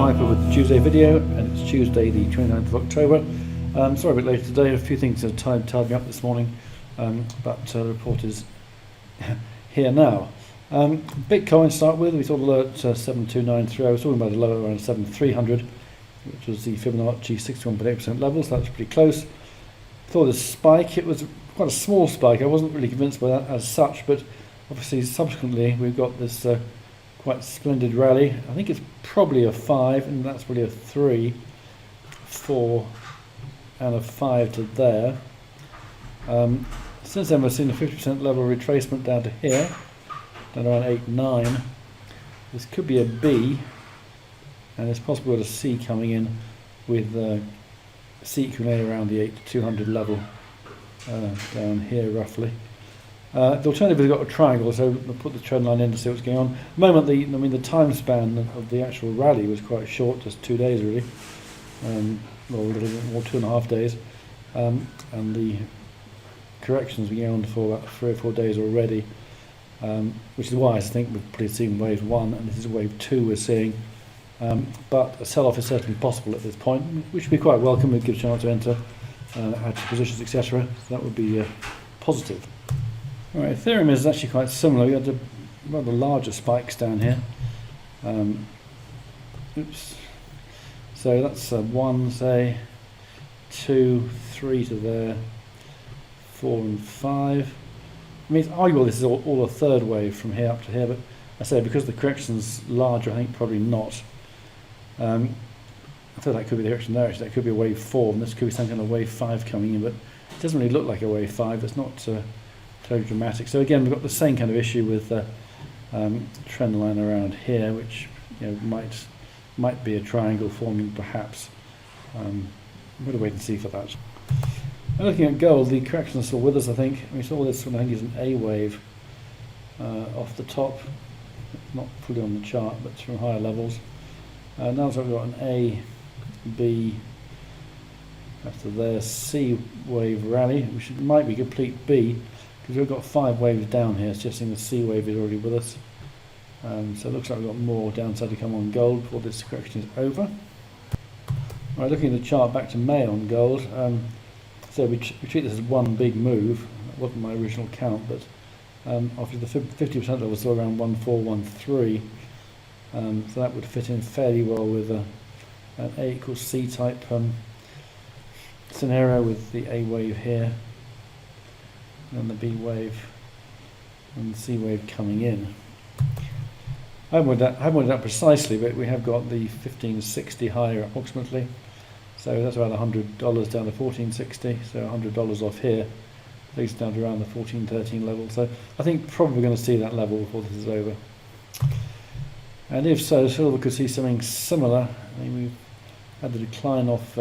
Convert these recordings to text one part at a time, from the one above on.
Piper with the Tuesday video, and it's Tuesday the 29th of October. Sorry a bit later today, a few things have tied me up this morning, but the report is here now. Bitcoin to start with, we saw the low at 72930. I was talking about the low around 7300, which was the Fibonacci 61.8% level, so that's pretty close. Saw this spike, it was quite a small spike. I wasn't really convinced by that as such, but obviously subsequently we've got this quite splendid rally. I think it's probably a 5, and that's probably a 3, 4 and a 5 to there. Since then we've seen a 50% level retracement down to here, down around 8, 9. This could be a B, and it's possible a C coming in with C equaling around the 8200 level down here roughly. The alternative has got a triangle, so I'll put the trend line in to see what's going on. At the moment, the time span of the actual rally was quite short, just 2 days really, or a little bit more, 2.5 days, and the correction's been going on for about 3 or 4 days already, which is why I think we've probably seen wave 1, and this is wave 2 we're seeing. But a sell-off is certainly possible at this point, which would be quite welcome. It gives a chance to enter, add to positions, etc. So that would be positive. All right, Ethereum is actually quite similar. We had the rather larger spikes down here. So that's 1, say, 2, 3 to there, 4 and 5. I mean, it's arguable this is all a third wave from here up to here, but I say because the correction's larger, I think probably not. I thought that could be the direction there, actually. That could be a wave 4, and this could be some kind of wave 5 coming in, but it doesn't really look like a wave 5. It's not totally dramatic. So again, we've got the same kind of issue with the trend line around here, which might be a triangle forming perhaps. I'm going to wait and see for that. And looking at gold, the correction is still with us, I think. We saw this one, I think, is an A wave off the top. Not fully on the chart, but it's from higher levels. Now we've got an A, B, after there, C wave rally, which might be complete B, because we've got 5 waves down here, suggesting the C wave is already with us. So it looks like we've got more downside to come on gold before this correction is over. Right, looking at the chart back to May on gold, so we treat this as one big move. That wasn't my original count, but after the 50% level was still around 1413. So that would fit in fairly well with an A equals C type scenario, with the A wave here, and the B wave and the C wave coming in. I haven't worked that precisely, but we have got the 1560 higher approximately, so that's about $100 down to 1460, so $100 off here, takes down to around the 1413 level. So I think probably going to see that level before this is over. And if so, silver could see something similar. I mean, we've had the decline off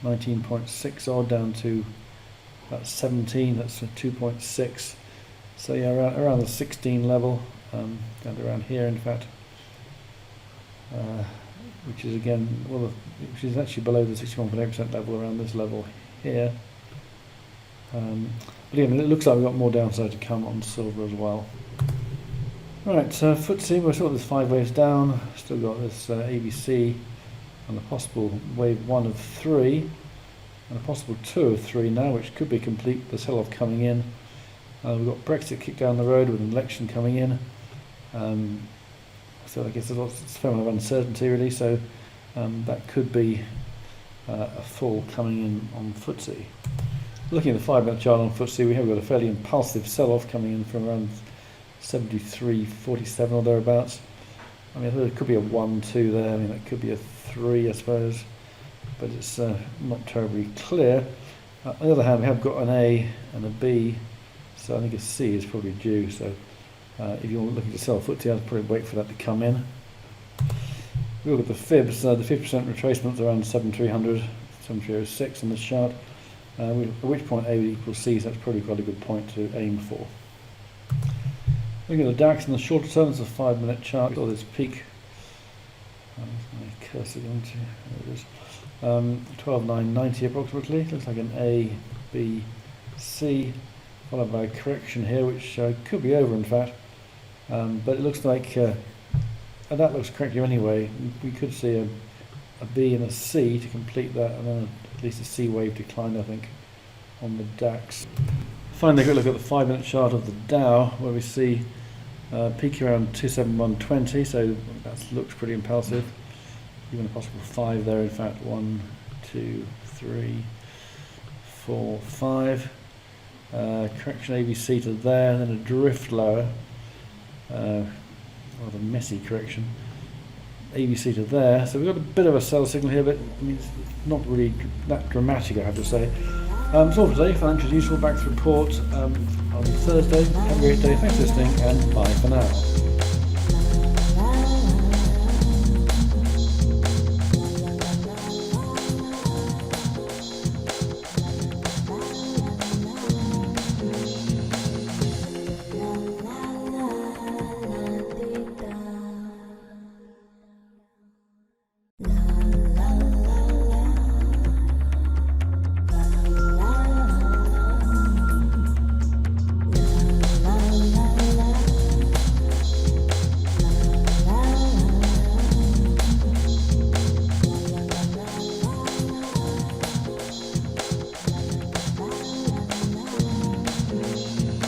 19.6 odd down to about 17, that's 2.6. So yeah, around the 16 level, down to around here in fact, which is again, which is actually below the 61.8% level, around this level here. But again, it looks like we've got more downside to come on silver as well. Right, so FTSE, we've got this 5 waves down, still got this ABC and a possible wave 1 of 3 and a possible 2 of 3 now, which could be complete, the sell-off coming in. We've got Brexit kicked down the road with an election coming in, so I guess there's a fair amount of uncertainty really, so that could be a fall coming in on FTSE. Looking at the 5-minute chart on FTSE, we have got a fairly impulsive sell-off coming in from around 73.47 or thereabouts. I mean, there could be a 1, 2 there. I mean, that could be a 3, I suppose, but it's not terribly clear. On the other hand, we have got an A and a B, so I think a C is probably due. So if you're looking to sell FTSE, I'd probably wait for that to come in. We look at the fibs. The 50% retracement is around 7300, 7306 on this chart. At which point A equals C, so that's probably quite a good point to aim for. Looking at the DAX in the shorter term, it's a 5-minute chart. Got this peak. My cursor going to, there it is. 12,990 approximately. Looks like an A, B, C, followed by a correction here, which could be over in fact. But it looks like that looks correct here anyway. We could see a B and a C to complete that, and then at least a C wave decline, I think, on the DAX. Finally, a quick look at the 5-minute chart of the Dow, where we see peak around 271.20, so that looks pretty impulsive. Even a possible 5 there, in fact. 1, 2, 3, 4, 5. Correction ABC to there, then a drift lower. Rather messy correction. ABC to there, so we've got a bit of a sell signal here, but I mean, it's not really that dramatic, I have to say. That's all for today. Financial Useful, back to report on Thursday. Have a great day, thanks for listening, and bye for now.